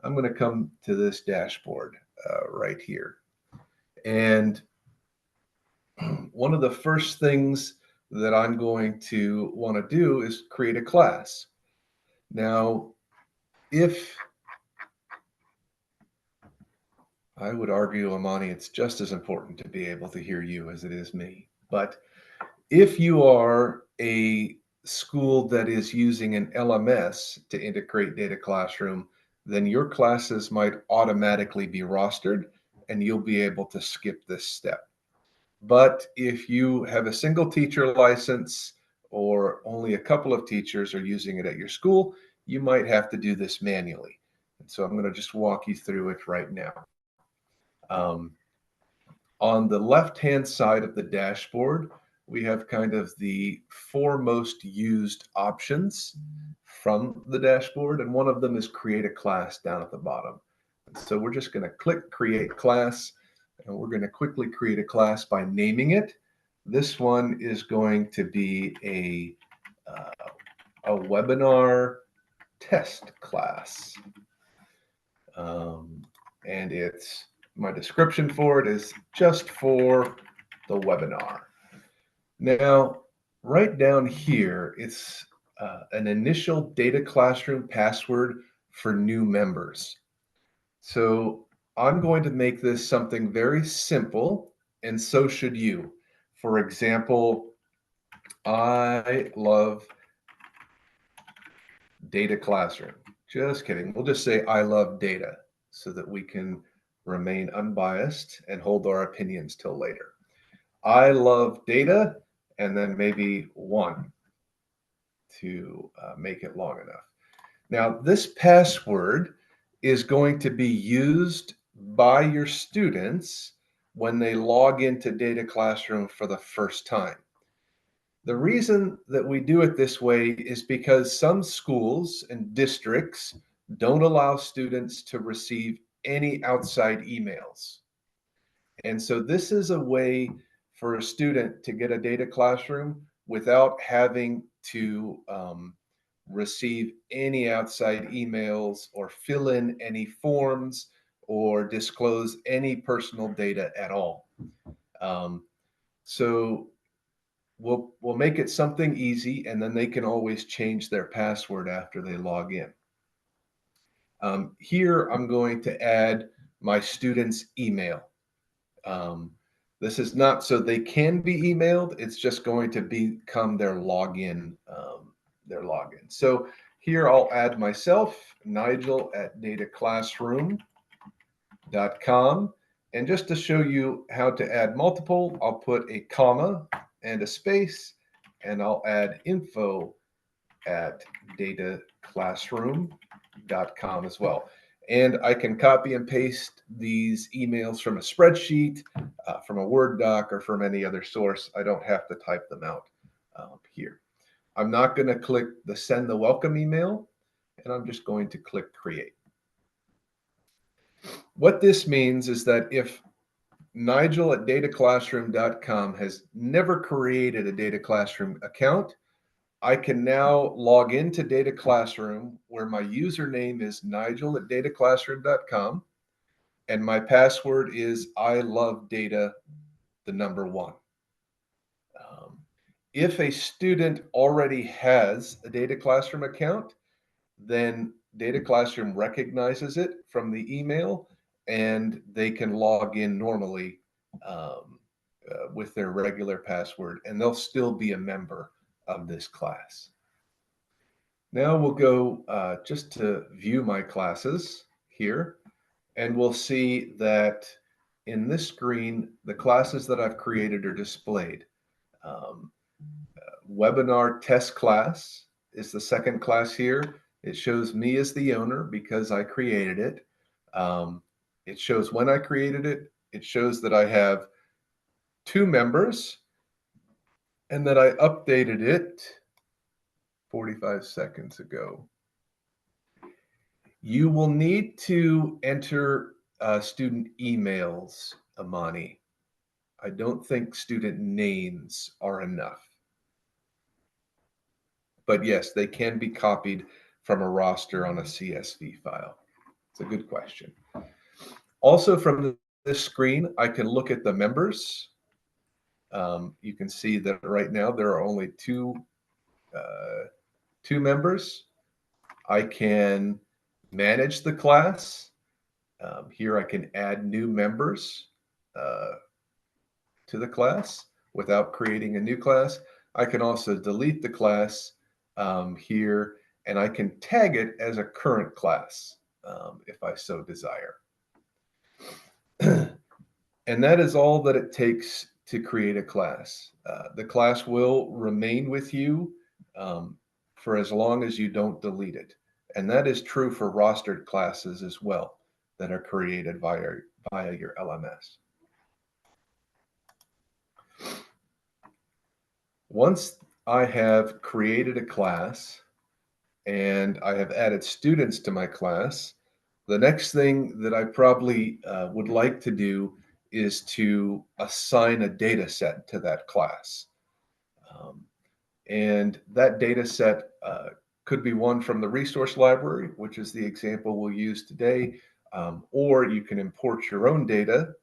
I'm going to come to this dashboard right here. And one of the first things that I'm going to want to do is create a class. Now, if I would argue, Amani, it's just as important to be able to hear you as it is me. But if you are a school that is using an LMS to integrate DataClassroom, then your classes might automatically be rostered and you'll be able to skip this step. But if you have a single teacher license or only a couple of teachers are using it at your school, you might have to do this manually. And so I'm going to just walk you through it right now. On the left-hand side of the dashboard, we have kind of the four most used options from the dashboard, and one of them is create a class down at the bottom. And so we're just going to click create class, and we're going to quickly create a class by naming it. This one is going to be a webinar test class. And it's my description for it is just for the webinar. Now, right down here, it's an initial DataClassroom password for new members. So I'm going to make this something very simple, and so should you. For example, I love DataClassroom. Just kidding. We'll just say I love data so that we can remain unbiased and hold our opinions till later. I love data, and then maybe one to make it long enough. Now, this password is going to be used by your students when they log into DataClassroom for the first time. The reason that we do it this way is because some schools and districts don't allow students to receive any outside emails. And so this is a way for a student to get a DataClassroom without having to receive any outside emails or fill in any forms or disclose any personal data at all. So we'll make it something easy, and then they can always change their password after they log in. Here, I'm going to add my student's email. This is not so they can be emailed. It's just going to become their login. So here I'll add myself, Nigel at dataclassroom.com. And just to show you how to add multiple, I'll put a comma and a space, and I'll add info at dataclassroom.com as well. And I can copy and paste these emails from a spreadsheet, from a Word doc, or from any other source. I don't have to type them out here. I'm not going to click the send the welcome email, and I'm just going to click create. What this means is that if Nigel at dataclassroom.com has never created a DataClassroom account, I can now log into DataClassroom where my username is Nigel at dataclassroom.com and my password is I love data, the number one. If a student already has a DataClassroom account, then DataClassroom recognizes it from the email and they can log in normally with their regular password, and they'll still be a member of this class. Now we'll go just to view my classes here, and we'll see that in this screen, the classes that I've created are displayed. Webinar test class is the second class here. It shows me as the owner because I created it. It shows when I created it. It shows that I have 2 members and that I updated it 45 seconds ago. You will need to enter student emails, Amani. I don't think student names are enough. But yes, they can be copied from a roster on a CSV file. It's a good question. Also from this screen, I can look at the members. You can see that right now there are only two members. I can manage the class. Here I can add new members to the class without creating a new class. I can also delete the class here, and I can tag it as a current class if I so desire. And that is all that it takes to create a class. The class will remain with you for as long as you don't delete it. And that is true for rostered classes as well that are created via your LMS. Once I have created a class and I have added students to my class, the next thing that I probably would like to do is to assign a data set to that class. And that data set could be one from the resource library, which is the example we'll use today, or you can import your own data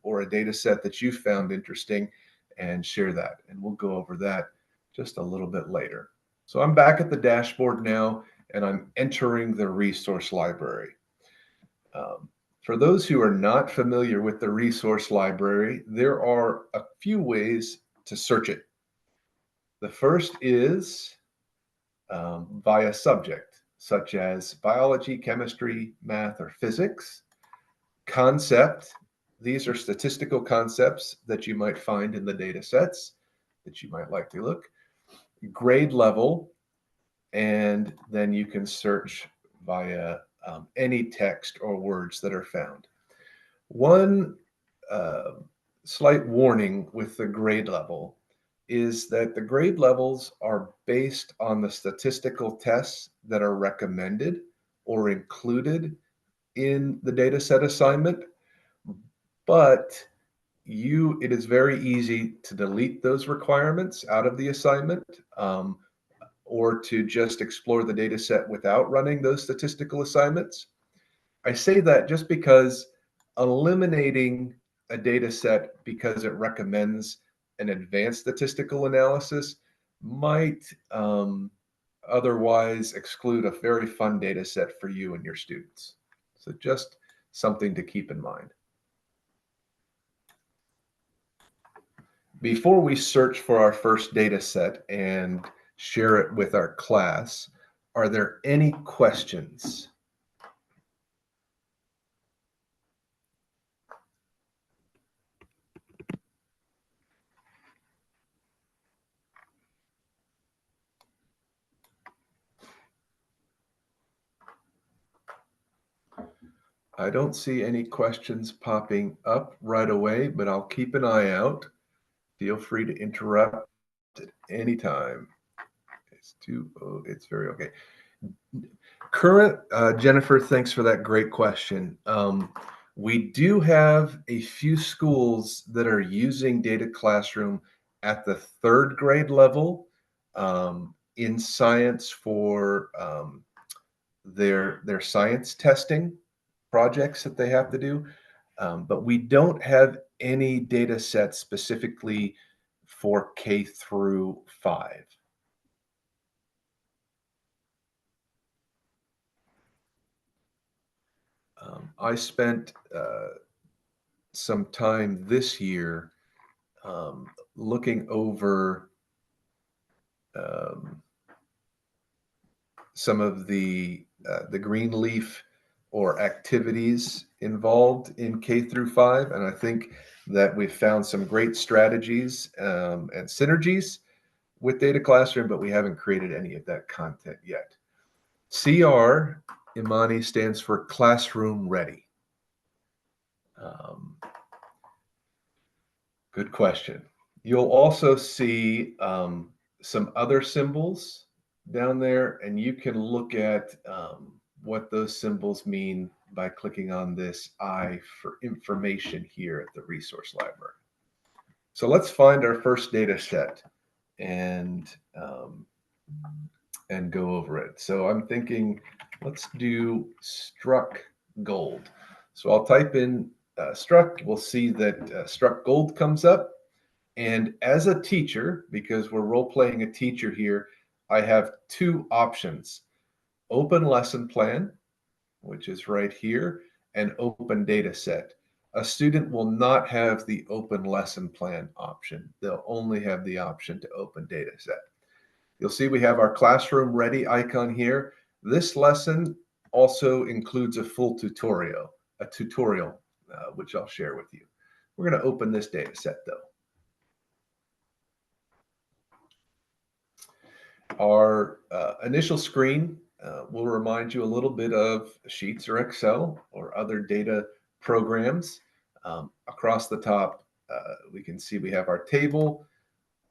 or a data set that you found interesting and share that. And we'll go over that just a little bit later. So I'm back at the dashboard now, and I'm entering the resource library. For those who are not familiar with the resource library, there are a few ways to search it. The first is via subject, such as biology, chemistry, math, or physics. Concept, these are statistical concepts that you might find in the data sets that you might like to look. Grade level, and then you can search via any text or words that are found. One slight warning with the grade level is that the grade levels are based on the statistical tests that are recommended or included in the data set assignment, but it is very easy to delete those requirements out of the assignment or to just explore the data set without running those statistical assignments. I say that just because eliminating a data set because it recommends an advanced statistical analysis might otherwise exclude a very fun data set for you and your students. So just something to keep in mind. Before we search for our first data set and share it with our class, are there any questions? I don't see any questions popping up right away, but I'll keep an eye out. Feel free to interrupt at any time. It's very okay. Jennifer, thanks for that great question. We do have a few schools that are using DataClassroom at the third grade level in science for their science testing projects that they have to do. But we don't have any data sets specifically for K through 5. I spent some time this year looking over some of the Greenleaf or activities involved in K through 5, and I think that we've found some great strategies and synergies with DataClassroom, but we haven't created any of that content yet. CR, Imani, stands for Classroom Ready. Good question. You'll also see some other symbols down there, and you can look at what those symbols mean by clicking on this I for information here at the resource library. So let's find our first data set and go over it. So I'm thinking, let's do struck gold. So I'll type in struck. We'll see that struck gold comes up. And as a teacher, because we're role playing a teacher here, I have two options: open lesson plan, which is right here, and open data set. A student will not have the open lesson plan option. They'll only have the option to open data set. You'll see we have our classroom ready icon here. This lesson also includes a full tutorial, which I'll share with you. We're going to open this data set though. Our initial screen will remind you a little bit of Sheets or Excel or other data programs. Across the top, we can see we have our table,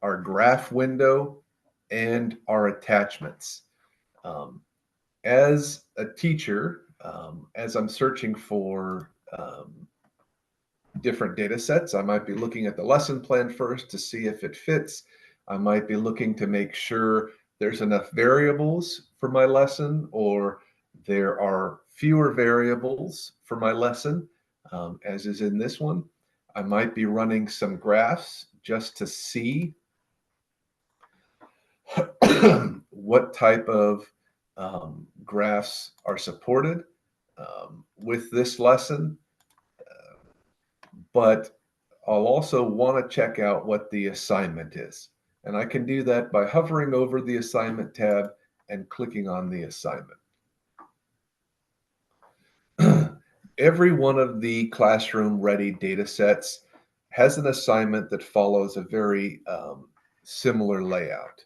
our graph window, and our attachments. As a teacher, as I'm searching for different data sets, I might be looking at the lesson plan first to see if it fits. I might be looking to make sure there's enough variables for my lesson, or there are fewer variables for my lesson, as is in this one. I might be running some graphs just to see what type of graphs are supported with this lesson. But I'll also want to check out what the assignment is. And I can do that by hovering over the assignment tab and clicking on the assignment. Every one of the classroom ready data sets has an assignment that follows a very similar layout.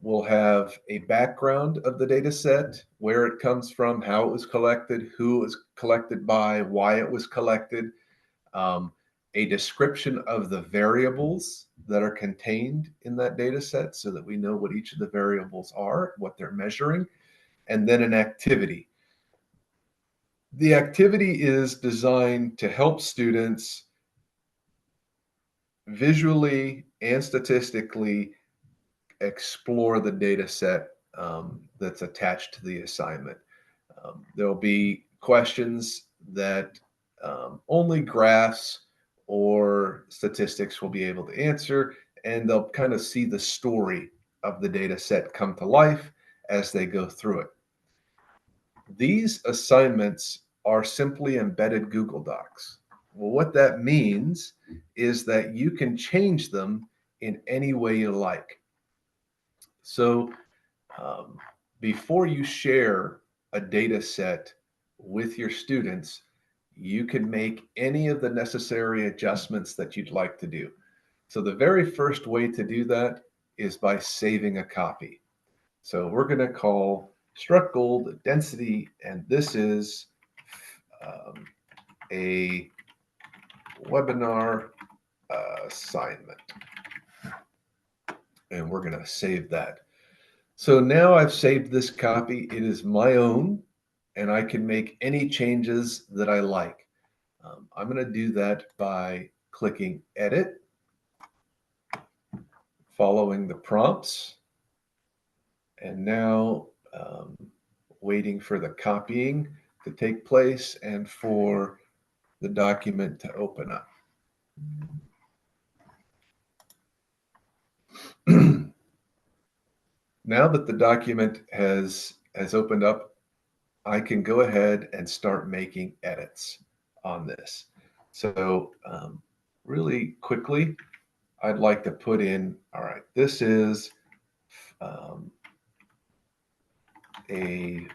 We'll have a background of the data set, where it comes from, how it was collected, who it was collected by, why it was collected, a description of the variables that are contained in that data set so that we know what each of the variables are, what they're measuring, and then an activity. The activity is designed to help students visually and statistically explore the data set that's attached to the assignment. There'll be questions that only graphs or statistics will be able to answer, and they'll kind of see the story of the data set come to life as they go through it. These assignments are simply embedded Google Docs. Well, what that means is that you can change them in any way you like. So before you share a data set with your students, you can make any of the necessary adjustments that you'd like to do. So the very first way to do that is by saving a copy. So we're going to call struck gold density, and this is a webinar assignment. And we're going to save that. So now I've saved this copy. It is my own, and I can make any changes that I like. I'm going to do that by clicking Edit, following the prompts, and now waiting for the copying to take place and for the document to open up. Now that the document has opened up, I can go ahead and start making edits on this. So really quickly, I'd like to put in, all right, this is a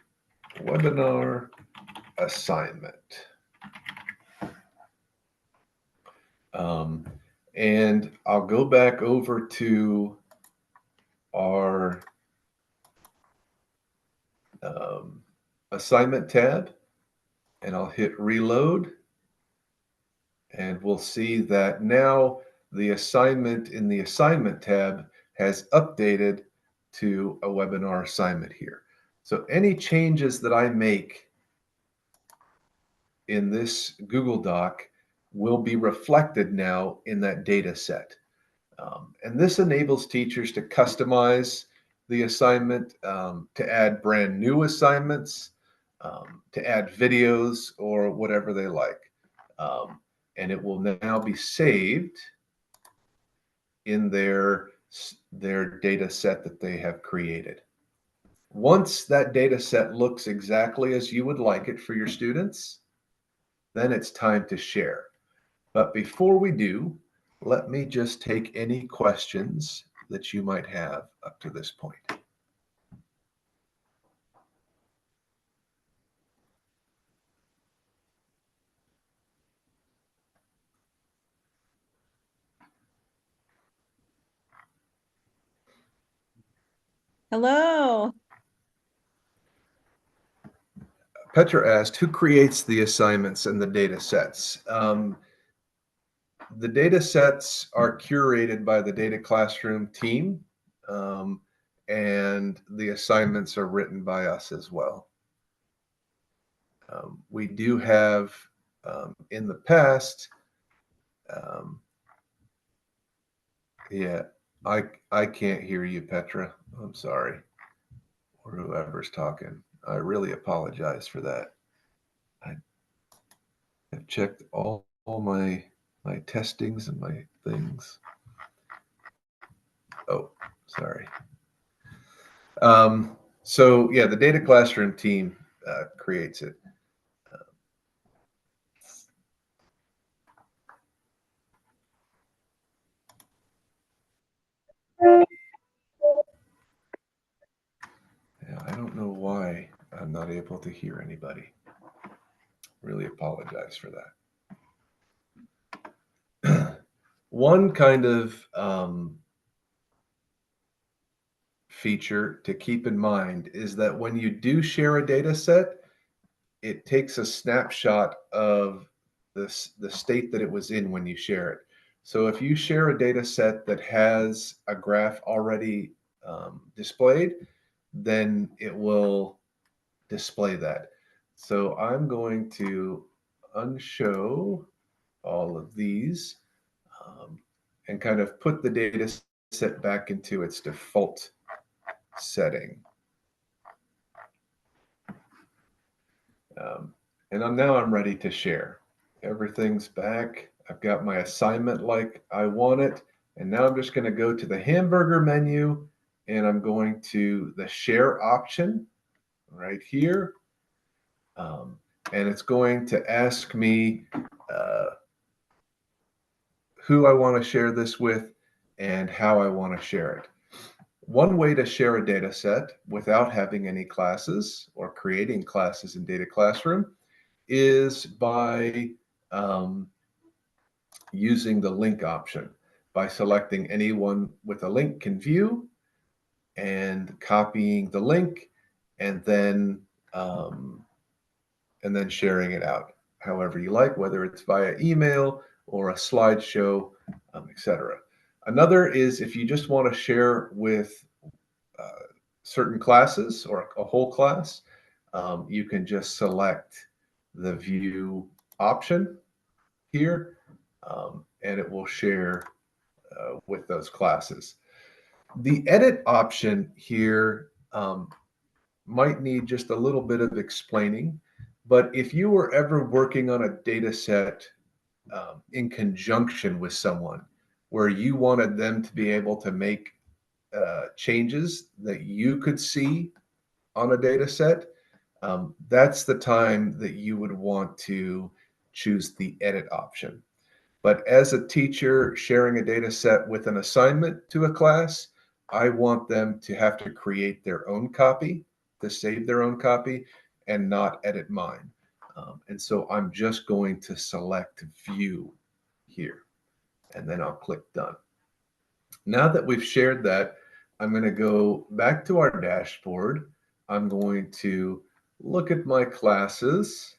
webinar assignment. And I'll go back over to our assignment tab, and I'll hit reload, and we'll see that now the assignment in the assignment tab has updated to a webinar assignment here. So any changes that I make in this Google Doc will be reflected now in that data set. And this enables teachers to customize the assignment, to add brand new assignments, to add videos or whatever they like. And it will now be saved in their data set that they have created. Once that data set looks exactly as you would like it for your students, then it's time to share. But before we do, let me just take any questions that you might have up to this point. Hello. Petra asked, who creates the assignments and the data sets? The data sets are curated by the DataClassroom team, and the assignments are written by us as well. We do have, in the past, yeah, I can't hear you, Petra. I'm sorry, or whoever's talking. I really apologize for that. I have checked all my testings and my things. Oh, sorry. So yeah, the DataClassroom team creates it. Yeah, I don't know why I'm not able to hear anybody. Really apologize for that. One kind of feature to keep in mind is that when you do share a data set, it takes a snapshot of the state that it was in when you share it. So if you share a data set that has a graph already displayed, then it will display that. So I'm going to unshow all of these and kind of put the data set back into its default setting. And now I'm ready to share. Everything's back. I've got my assignment like I want it. And now I'm just going to go to the hamburger menu and I'm going to the share option right here. And it's going to ask me who I want to share this with and how I want to share it. One way to share a data set without having any classes or creating classes in DataClassroom is by using the link option. By selecting anyone with a link can view and copying the link and then sharing it out however you like, whether it's via email or a slideshow, etc. Another is if you just want to share with certain classes or a whole class, you can just select the view option here, and it will share with those classes. The edit option here might need just a little bit of explaining, but if you were ever working on a data set in conjunction with someone where you wanted them to be able to make changes that you could see on a data set, that's the time that you would want to choose the edit option. But as a teacher sharing a data set with an assignment to a class, I want them to have to create their own copy, to save their own copy, and not edit mine. And so I'm just going to select view here, and then I'll click done. Now that we've shared that, I'm going to go back to our dashboard. I'm going to look at my classes.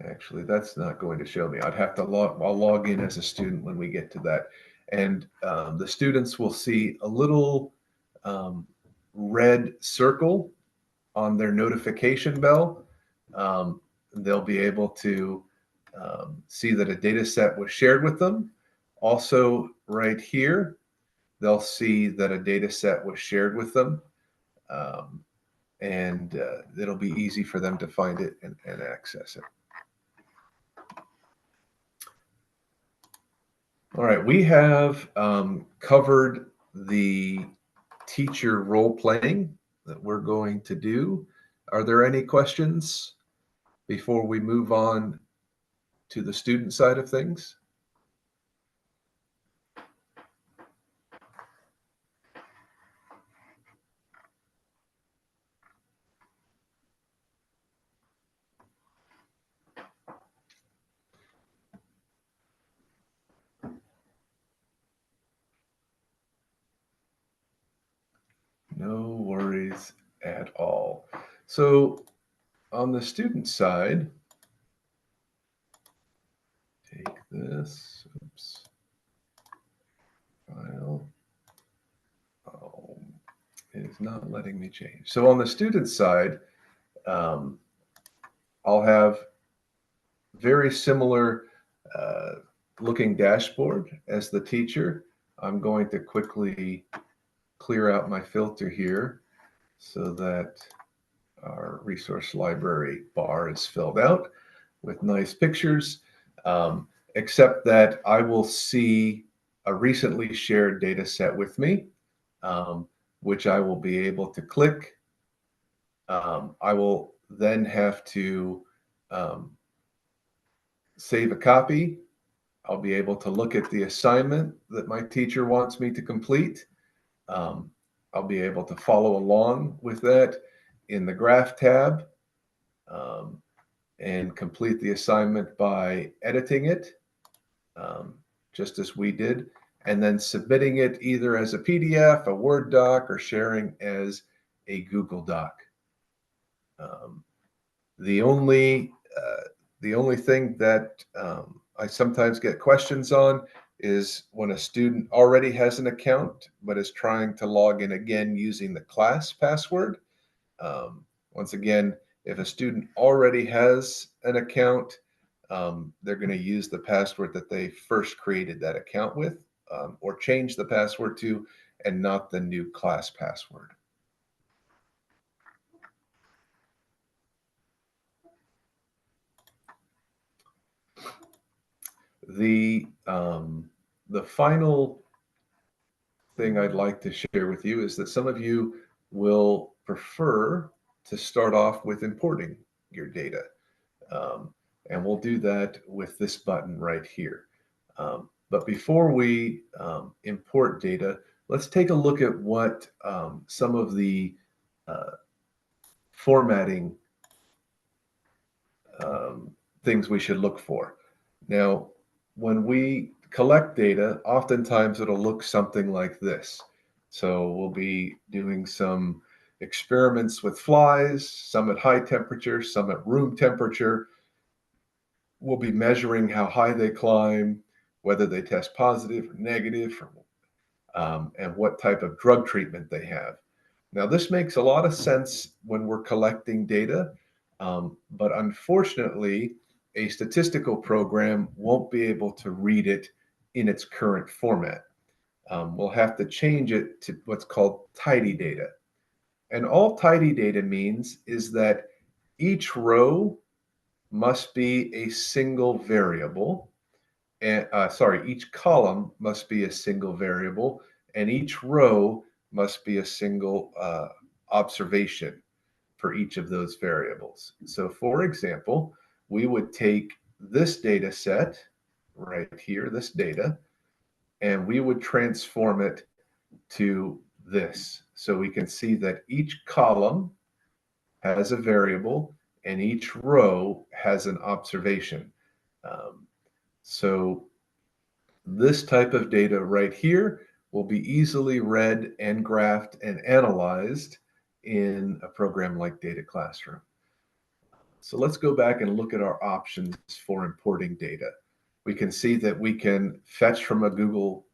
Actually, that's not going to show me. I'd have to I'll log in as a student when we get to that. And the students will see a little red circle on their notification bell. They'll be able to see that a data set was shared with them. Also, right here, they'll see that a data set was shared with them, and it'll be easy for them to find it and access it. All right, we have covered the teacher role playing that we're going to do. Are there any questions before we move on to the student side of things? No worries at all. So on the student side, take this, oops, file. Oh, it is not letting me change. So on the student side, I'll have very similar looking dashboard as the teacher. I'm going to quickly clear out my filter here so that our resource library bar is filled out with nice pictures, except that I will see a recently shared data set with me, which I will be able to click. I will then have to save a copy. I'll be able to look at the assignment that my teacher wants me to complete. I'll be able to follow along with that in the graph tab, and complete the assignment by editing it, just as we did, and then submitting it either as a PDF, a Word doc, or sharing as a Google Doc. The only thing that I sometimes get questions on is when a student already has an account but is trying to log in again using the class password. Once again, if a student already has an account, they're going to use the password that they first created that account with, or change the password to, and not the new class password. The final thing I'd like to share with you is that some of you will prefer to start off with importing your data. And we'll do that with this button right here. But before we import data, let's take a look at what some of the formatting things we should look for. Now, when we collect data, oftentimes it'll look something like this. So we'll be doing some experiments with flies, some at high temperature, some at room temperature. We'll be measuring how high they climb, whether they test positive or negative, and what type of drug treatment they have. Now, this makes a lot of sense when we're collecting data, but unfortunately, a statistical program won't be able to read it in its current format. We'll have to change it to what's called tidy data. And all tidy data means is that each row must be a single variable, and each column must be a single variable, and each row must be a single observation for each of those variables. So for example, we would take this data set right here, this data, and we would transform it to this. So we can see that each column has a variable and each row has an observation. So this type of data right here will be easily read and graphed and analyzed in a program like DataClassroom. So let's go back and look at our options for importing data. We can see that we can fetch from a Google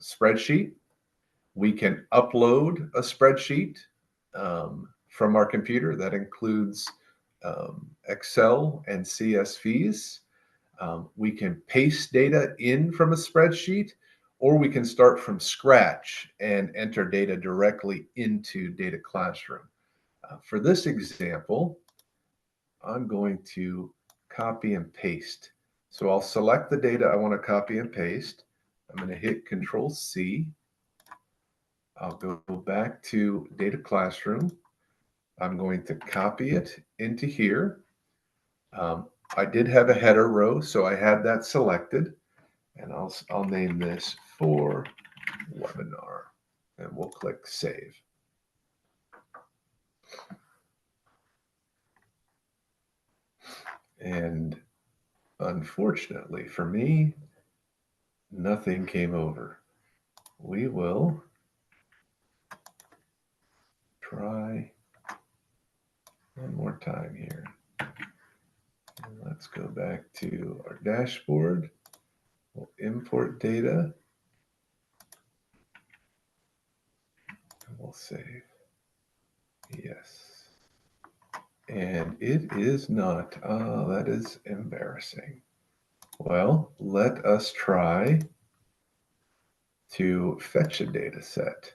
spreadsheet. We can upload a spreadsheet from our computer. That includes Excel and CSVs. We can paste data in from a spreadsheet, or we can start from scratch and enter data directly into DataClassroom. For this example, I'm going to copy and paste. So I'll select the data I want to copy and paste. I'm going to hit Control C. I'll go back to DataClassroom. I'm going to copy it into here. I did have a header row, so I had that selected, and I'll name this for webinar, and we'll click Save. And unfortunately for me, nothing came over. We will try one more time here. And let's go back to our dashboard. We'll import data. And we'll save. Yes. And it is not. Oh, that is embarrassing. Well, let us try to fetch a data set.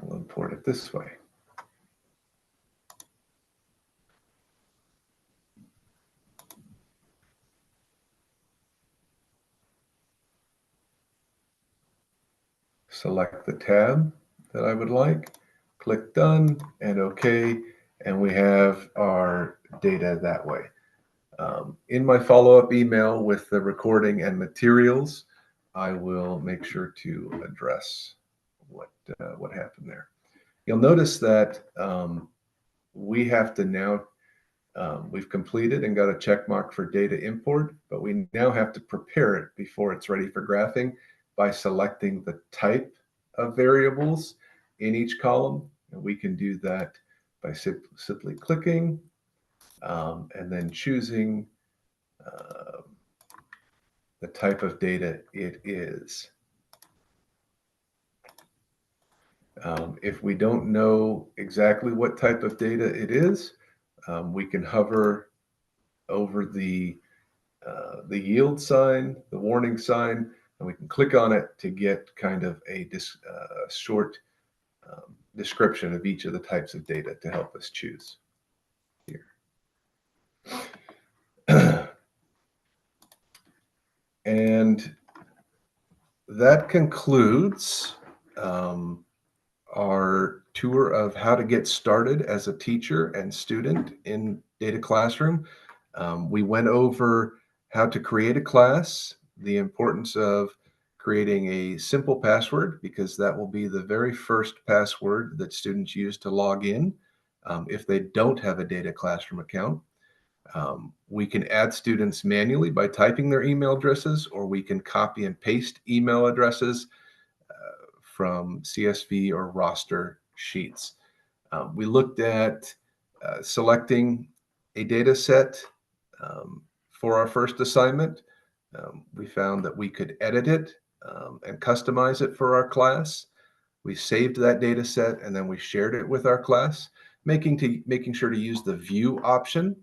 We'll import it this way. Select the tab that I would like, click Done and OK, and we have our data that way. In my follow-up email with the recording and materials, I will make sure to address what happened there. You'll notice that we have to now, we've completed and got a check mark for data import, but we now have to prepare it before it's ready for graphing by selecting the type of variables in each column. And we can do that by simply clicking and then choosing the type of data it is. If we don't know exactly what type of data it is, we can hover over the yield sign, the warning sign, and we can click on it to get kind of a short description of each of the types of data to help us choose here. And that concludes our tour of how to get started as a teacher and student in DataClassroom. We went over how to create a class, the importance of creating a simple password, because that will be the very first password that students use to log in if they don't have a DataClassroom account. We can add students manually by typing their email addresses, or we can copy and paste email addresses from CSV or roster sheets. We looked at selecting a data set for our first assignment. We found that we could edit it and customize it for our class. We saved that data set and then we shared it with our class, making sure to use the view option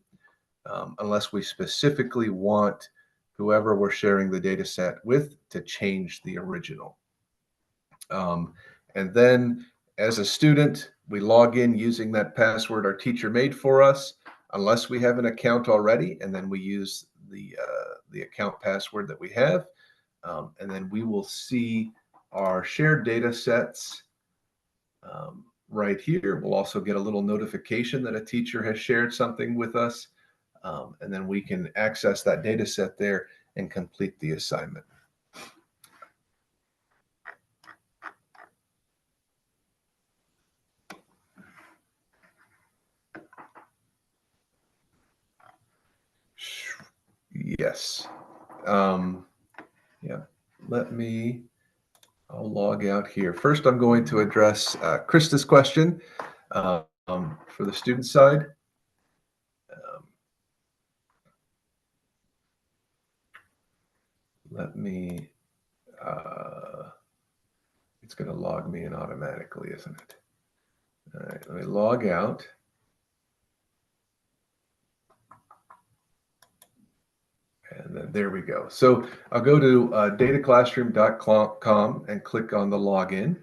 unless we specifically want whoever we're sharing the data set with to change the original. And then as a student, we log in using that password our teacher made for us, unless we have an account already, and then we use the account password that we have. And then we will see our shared data sets right here. We'll also get a little notification that a teacher has shared something with us. And then we can access that data set there and complete the assignment. Yes. Yeah. I'll log out here. First, I'm going to address Krista's question for the student side. It's going to log me in automatically, isn't it? All right, let me log out. There we go. So I'll go to dataclassroom.com and click on the login.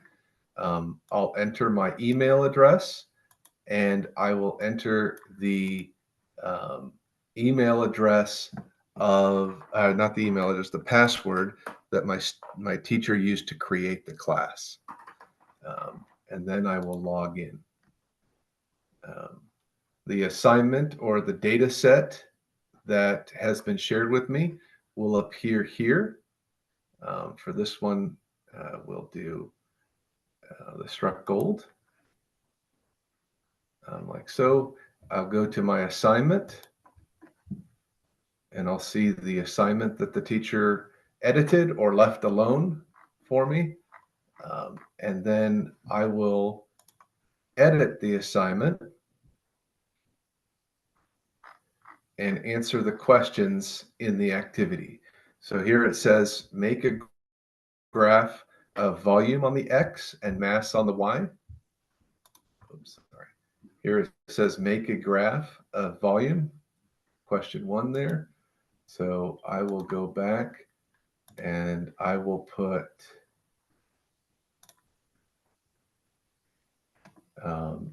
I'll enter my email address, and I will enter the email address of not the email address, the password that my teacher used to create the class, and then I will log in. The assignment or the data set that has been shared with me will appear here. For this one, we'll do the struck gold, like so. I'll go to my assignment, and I'll see the assignment that the teacher edited or left alone for me. And then I will edit the assignment and answer the questions in the activity. So here it says, make a graph of volume on the X and mass on the Y. Oops, sorry. Here it says, make a graph of volume, question 1 there. So I will go back and I will put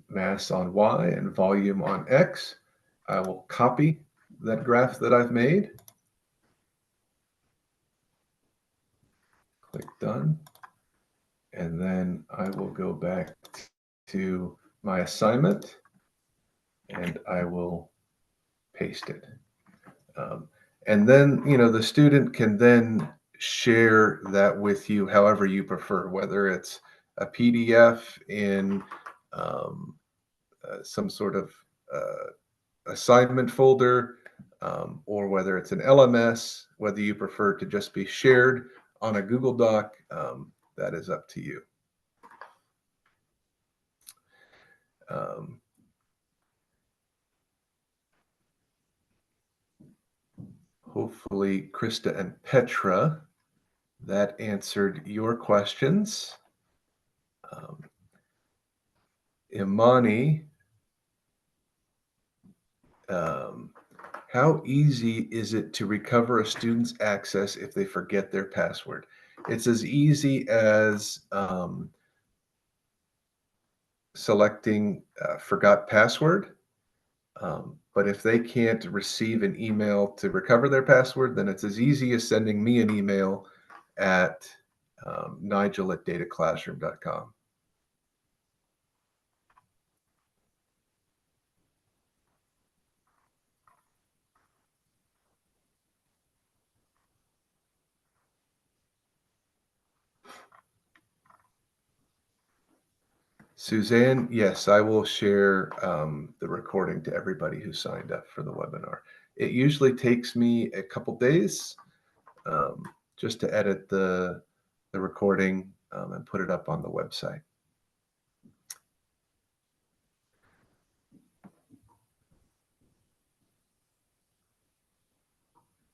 mass on Y and volume on X. I will copy that graph that I've made. Click done. And then I will go back to my assignment and I will paste it. And then, the student can then share that with you however you prefer, whether it's a PDF in some sort of assignment folder, or whether it's an LMS, whether you prefer to just be shared on a Google Doc, that is up to you. Hopefully, Krista and Petra, that answered your questions. Imani, how easy is it to recover a student's access if they forget their password? It's as easy as selecting forgot password. But if they can't receive an email to recover their password, then it's as easy as sending me an email at nigel@dataclassroom.com. Suzanne, yes, I will share the recording to everybody who signed up for the webinar. It usually takes me a couple days just to edit the recording and put it up on the website.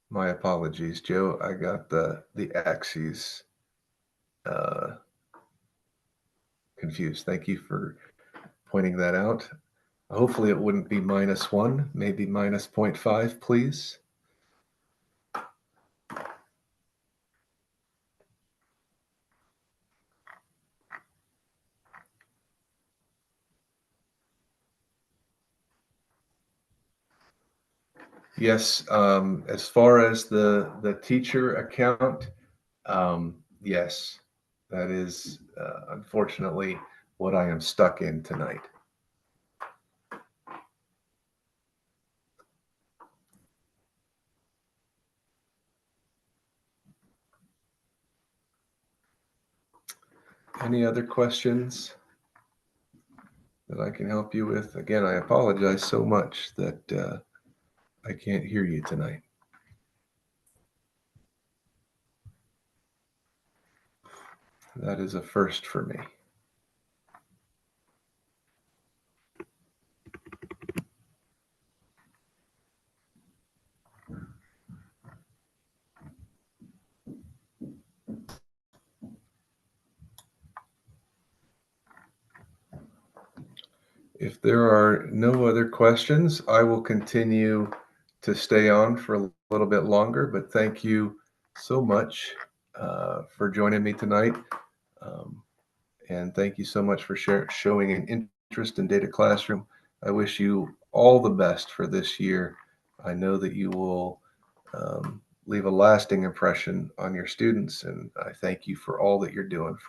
My apologies, Joe. I got the axes confused. Thank you for pointing that out. Hopefully it wouldn't be -1, maybe -0.5, please. Yes, as far as the teacher account, yes, that is unfortunately what I am stuck in tonight. Any other questions that I can help you with? Again, I apologize so much that I can't hear you tonight. That is a first for me. If there are no other questions, I will continue to stay on for little bit longer, but thank you so much for joining me tonight. Um, and thank you so much for showing an interest in Data Classroom. I wish you all the best for this year. I know that you will leave a lasting impression on your students, and I thank you for all that you're doing